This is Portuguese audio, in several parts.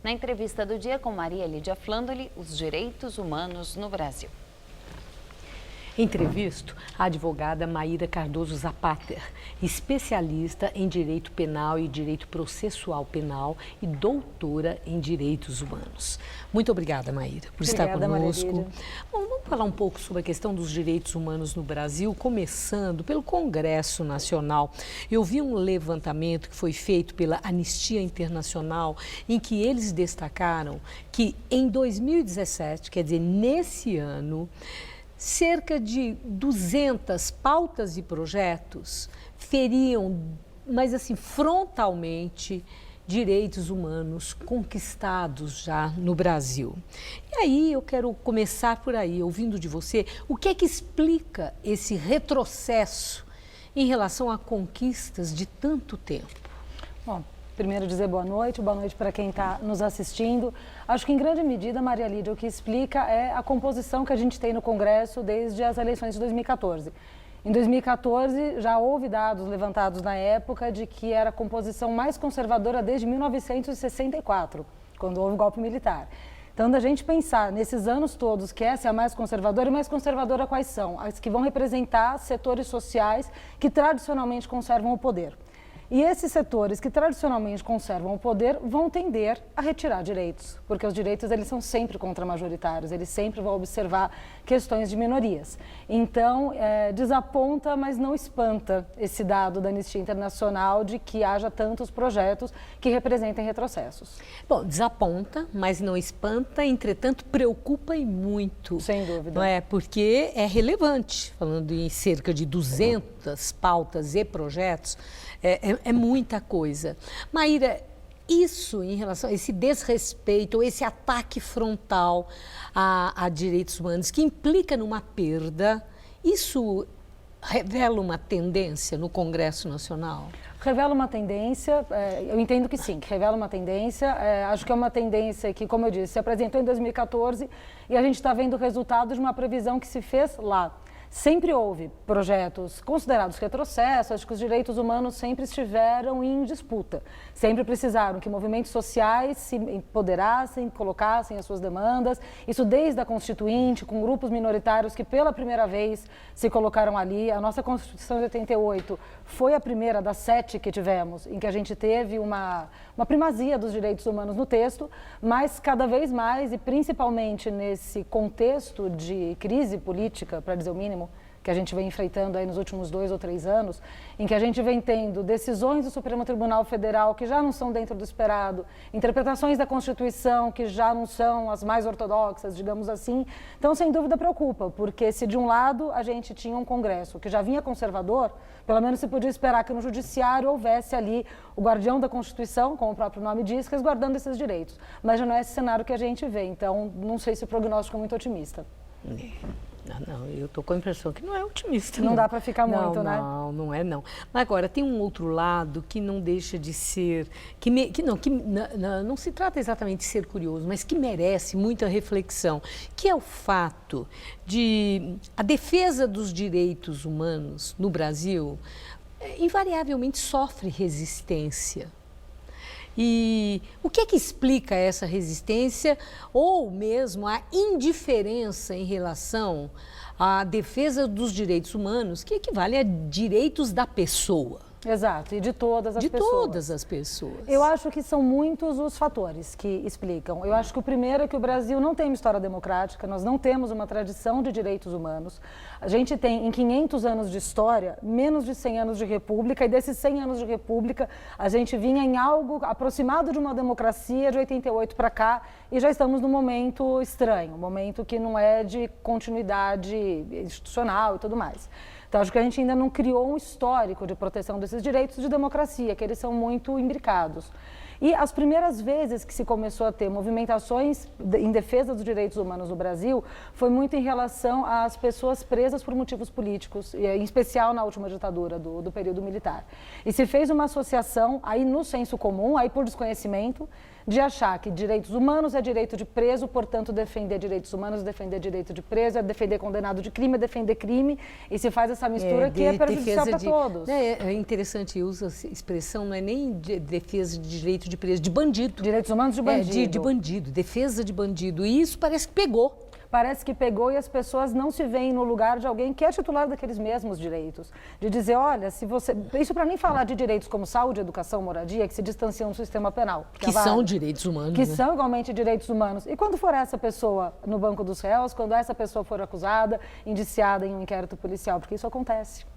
Na entrevista do dia com Maria Lídia Flandoli, os direitos humanos no Brasil. Entrevisto a advogada Maíra Cardoso Zapater, especialista em direito penal e direito processual penal e doutora em direitos humanos. Muito obrigada, Maíra, por estar conosco. Bom, vamos falar um pouco sobre a questão dos direitos humanos no Brasil, começando pelo Congresso Nacional. Eu vi um levantamento que foi feito pela Anistia Internacional, em que eles destacaram que em 2017, quer dizer, nesse ano, cerca de 200 pautas e projetos feriam, mas assim, frontalmente, direitos humanos conquistados já no Brasil. E aí eu quero começar por aí, ouvindo de você, o que é que explica esse retrocesso em relação a conquistas de tanto tempo? Bom, primeiro dizer boa noite para quem está nos assistindo. Acho que em grande medida, Maria Lídia, o que explica é a composição que a gente tem no Congresso desde as eleições de 2014. Em 2014, já houve dados levantados na época de que era a composição mais conservadora desde 1964, quando houve o golpe militar. Então, da gente pensar nesses anos todos que essa é a mais conservadora, e mais conservadora quais são? As que vão representar setores sociais que tradicionalmente conservam o poder. E esses setores que tradicionalmente conservam o poder vão tender a retirar direitos, porque os direitos eles são sempre contra-majoritários, eles sempre vão observar questões de minorias. Então, desaponta, mas não espanta esse dado da Anistia Internacional de que haja tantos projetos que representem retrocessos. Bom, desaponta, mas não espanta, entretanto, preocupa e muito. Sem dúvida. Não é? Porque é relevante, falando em cerca de 200 pautas e projetos, é muita coisa. Maíra, isso em relação a esse desrespeito, esse ataque frontal a direitos humanos, que implica numa perda, isso revela uma tendência no Congresso Nacional? Revela uma tendência, eu entendo que sim, que revela uma tendência. Acho que é uma tendência que, como eu disse, se apresentou em 2014 e a gente está vendo o resultado de uma previsão que se fez lá. Sempre houve projetos considerados retrocessos, acho que os direitos humanos sempre estiveram em disputa. Sempre precisaram que movimentos sociais se empoderassem, colocassem as suas demandas. Isso desde a Constituinte, com grupos minoritários que pela primeira vez se colocaram ali. A nossa Constituição de 88 foi a primeira das 7 que tivemos, em que a gente teve uma primazia dos direitos humanos no texto, mas cada vez mais, e principalmente nesse contexto de crise política, para dizer o mínimo, que a gente vem enfrentando aí nos últimos 2 ou 3 anos, em que a gente vem tendo decisões do Supremo Tribunal Federal que já não são dentro do esperado, interpretações da Constituição que já não são as mais ortodoxas, digamos assim. Então, sem dúvida, preocupa, porque se de um lado a gente tinha um Congresso que já vinha conservador, pelo menos se podia esperar que no Judiciário houvesse ali o guardião da Constituição, como o próprio nome diz, resguardando esses direitos. Mas já não é esse cenário que a gente vê, então não sei se o prognóstico é muito otimista. Não, eu estou com a impressão que não é otimista. Não dá para ficar muito, né? Não é não. Mas agora, tem um outro lado que não deixa de ser, não se trata exatamente de ser curioso, mas que merece muita reflexão, que é o fato de a defesa dos direitos humanos no Brasil invariavelmente sofre resistência. E o que é que explica essa resistência ou mesmo a indiferença em relação à defesa dos direitos humanos, que equivale a direitos da pessoa? Exato, e de todas as pessoas. De todas as pessoas. Eu acho que são muitos os fatores que explicam. Eu acho que o primeiro é que o Brasil não tem uma história democrática, nós não temos uma tradição de direitos humanos. A gente tem, em 500 anos de história, menos de 100 anos de república, e desses 100 anos de república, a gente vinha em algo aproximado de uma democracia de 88 para cá, e já estamos num momento estranho, um momento que não é de continuidade institucional e tudo mais. Então, acho que a gente ainda não criou um histórico de proteção desses direitos de democracia, que eles são muito imbricados. E as primeiras vezes que se começou a ter movimentações em defesa dos direitos humanos no Brasil foi muito em relação às pessoas presas por motivos políticos, em especial na última ditadura do período militar. E se fez uma associação aí no senso comum, aí por desconhecimento, de achar que direitos humanos é direito de preso, portanto, defender direitos humanos, defender direito de preso, é defender condenado de crime, é defender crime, e se faz essa mistura que é prejudicial para todos. É interessante, usa essa expressão, não é nem de defesa de direito de preso, de bandido. Direitos humanos de bandido. De bandido, defesa de bandido, e isso parece que pegou. Parece que pegou e as pessoas não se veem no lugar de alguém que é titular daqueles mesmos direitos. De dizer, olha, se você... Isso para nem falar de direitos como saúde, educação, moradia, que se distanciam do sistema penal. Que são direitos humanos. Que são igualmente direitos humanos. E quando for essa pessoa no banco dos réus, quando essa pessoa for acusada, indiciada em um inquérito policial, porque isso acontece.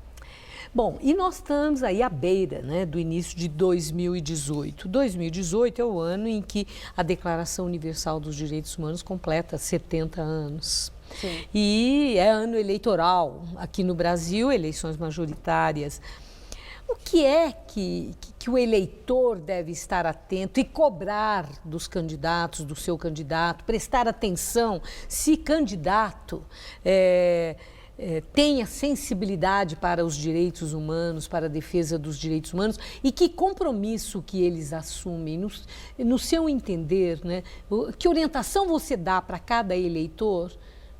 Bom, e nós estamos aí à beira, né, do início de 2018. 2018 é o ano em que a Declaração Universal dos Direitos Humanos completa 70 anos. Sim. E é ano eleitoral aqui no Brasil, eleições majoritárias. O que é que o eleitor deve estar atento e cobrar dos candidatos, do seu candidato, prestar atenção se candidato tenha sensibilidade para os direitos humanos, para a defesa dos direitos humanos e que compromisso que eles assumem, no seu entender, né? Que orientação você dá para cada eleitor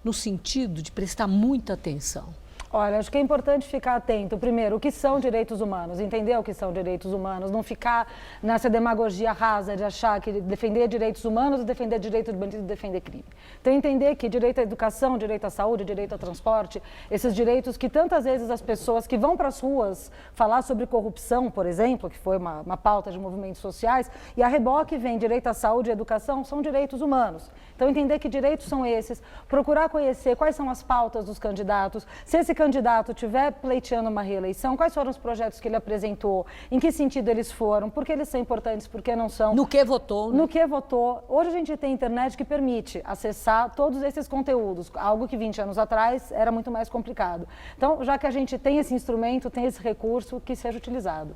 no sentido de prestar muita atenção? Olha, acho que é importante ficar atento, primeiro, o que são direitos humanos, entender o que são direitos humanos, não ficar nessa demagogia rasa de achar que defender direitos humanos é defender direito de bandido e defender crime. Então, entender que direito à educação, direito à saúde, direito ao transporte, esses direitos que tantas vezes as pessoas que vão para as ruas falar sobre corrupção, por exemplo, que foi uma pauta de movimentos sociais, e a reboque vem direito à saúde e à educação, são direitos humanos. Então, entender que direitos são esses, procurar conhecer quais são as pautas dos candidatos, se esse candidato estiver pleiteando uma reeleição, quais foram os projetos que ele apresentou, em que sentido eles foram, por que eles são importantes, por que não são. No que votou. Né? No que votou. Hoje a gente tem internet que permite acessar todos esses conteúdos, algo que 20 anos atrás era muito mais complicado. Então, já que a gente tem esse instrumento, tem esse recurso, que seja utilizado.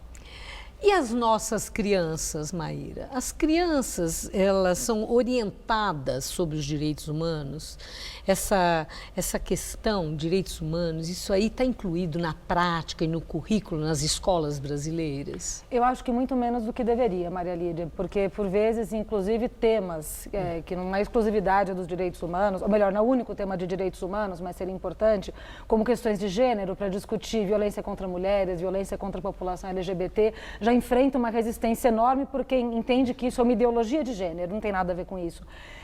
E as nossas crianças, Maíra? As crianças, elas são orientadas sobre os direitos humanos? Essa questão, direitos humanos, isso aí está incluído na prática e no currículo nas escolas brasileiras? Eu acho que muito menos do que deveria, Maria Lídia, porque por vezes, inclusive, temas que não é exclusividade dos direitos humanos, ou melhor, não é o único tema de direitos humanos, mas seria importante, como questões de gênero, para discutir violência contra mulheres, violência contra a população LGBT, já enfrenta uma resistência enorme porque entende que isso é uma ideologia de gênero, não tem nada a ver com isso.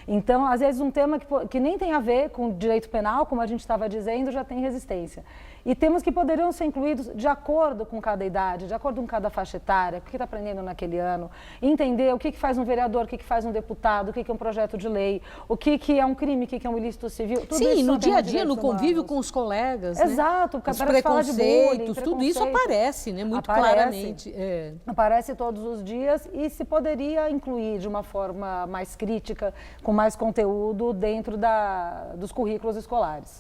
Então, às vezes, um tema que nem tem a ver com direito penal, como a gente estava dizendo, já tem resistência. E temas que poderiam ser incluídos de acordo com cada idade, de acordo com cada faixa etária, o que está aprendendo naquele ano, entender o que faz um vereador, o que faz um deputado, o que é um projeto de lei, o que é um crime, o que é um ilícito civil. Tudo Sim, isso no dia a dia, no humanos. convívio com os colegas. Exato, né? Os preconceitos, tudo isso aparece, né? Muito claramente. Aparece todos os dias e se poderia incluir de uma forma mais crítica, com mais conteúdo dentro dos currículos escolares.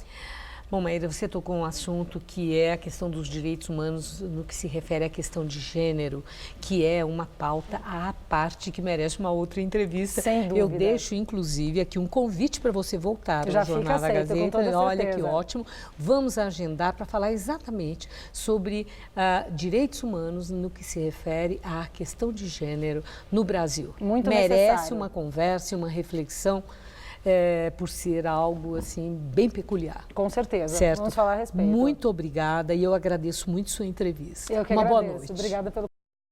Bom, Maíra, você tocou um assunto que é a questão dos direitos humanos no que se refere à questão de gênero, que é uma pauta à parte que merece uma outra entrevista. Sem dúvida. Eu deixo, inclusive, aqui um convite para você voltar Já ao Jornal da Gazeta. Com toda Olha certeza. que ótimo. Vamos agendar para falar exatamente sobre direitos humanos no que se refere à questão de gênero no Brasil. Muito merece necessário. uma conversa e uma reflexão. Por ser algo assim bem peculiar. Com certeza. Certo. Vamos falar a respeito. Muito obrigada e eu agradeço muito sua entrevista. Eu que uma agradeço. boa noite. Obrigada pelo